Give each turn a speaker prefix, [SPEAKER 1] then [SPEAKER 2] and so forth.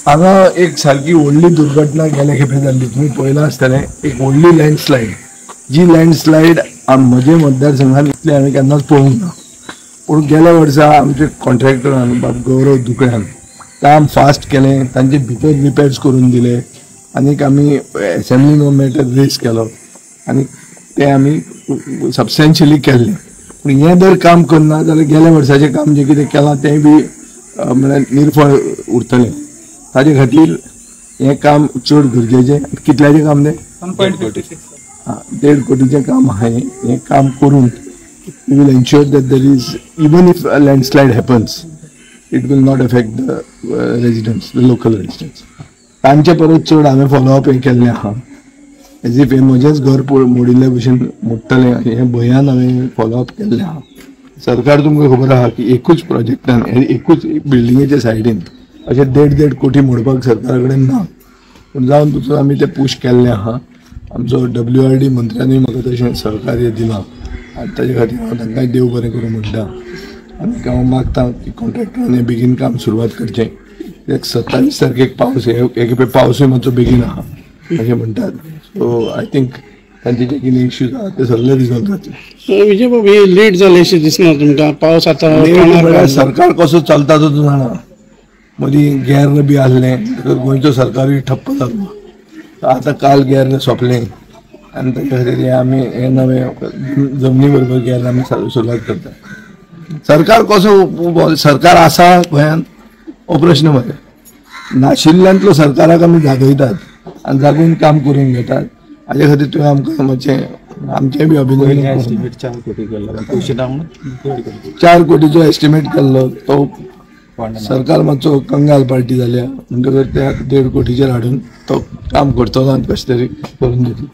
[SPEAKER 1] हांगा एक सारकी व्हडली दुर्घटना गेल्या खेपे जाल्ली, तुम्ही पळयला आसतलें, एक व्हडली लँडस्लायड, जी लँडस्लायड म्हजे मतदारसंघात इतली हांवें केन्नाच पळोवंक ना. पूण गेल्या वर्सा आमचे कॉन्ट्रॅक्टरान बाब गौरव दुकळ्यान काम फास्ट केलें, तांचे भितर रिपेर्स करून दिले, आनीक आमी एसेंब्लीन मॅटर रेज केलो आनी ते आमी सबस्टेन्शियली केल्लें. पूण हें जर काम करना जाल्यार गेल्या वर्साचें काम जें कितें केलां तें बी म्हळ्यार निर्फळ उरतलें. ताजे खातीर हें काम चड गरजेचें. कितल्याचें काम तें? 1.5 कोटीचें काम आहा. हें काम करून we will ensure that there is, even if a landslide happens, it will not affect the residents, the local residents. तांचे परत चड हांवें फॉलोअप हें केल्लें आहा, एज इफ हें म्हजेंच घर मोडिल्ले भशेन मोडटलें हें भंयान हांवें फॉलोअप केल्लें आहा. सरकार तुमकां खबर आहा की एकूच प्रोजेक्टान एकूच बिल्डिंगेच्या सायडीन अशें 1.5 कोटी मोडपाक सरकारा कडेन ना. पूण जावन तुजो आमी तें पुश केल्लें आहा. आमचो WRD मंत्र्यांनी म्हाका तशें सहकार्य दिलां आनी ताजे खातीर हांव तांकांय देव बरें करूं म्हणटा. आनी हांव मागतां की कॉन्ट्रॅक्टरांनी बेगीन काम सुरवात करचें. 27 तारखेक पावस हे खेपे पावसूय मातसो बेगीन आहा अशें म्हणटात. सो आय थिंक तांचे जे कितें इश्यूज आहा ते सगळे रिजॉल्व जातले.
[SPEAKER 2] विजय बाबू ही लेट जालें अशें दिसना तुमकां? पावस आतां
[SPEAKER 1] सरकार कसो चलता तो तूं जाणा. मदीं गॅर बी आसलें, गोंयचो सरकारूय ठप्प जालो. आतां काल गॅर सोंपलें आनी ताच्या खातीर हें आमी हें नवें जमनी बरोबर गॅर आमी सुरवात करता. सरकार कसो सरकार आसा गोंयांत हो प्रश्न मरे. नाशिल्ल्यांतलो सरकाराक आमी जागयतात आनी जागून काम करून घेतात. हाजे खातीर तुवें आमकां मातशें आमचें बी अभिनंदन. 4 कोटीचो एस्टिमेट केल्लो तो सरकार मातसो कंगाल पार्टी जाल्या म्हणटकर त्या 1.5 कोटीचेर हाडून तो काम करतलो आनी कशें तरी करून दितलो.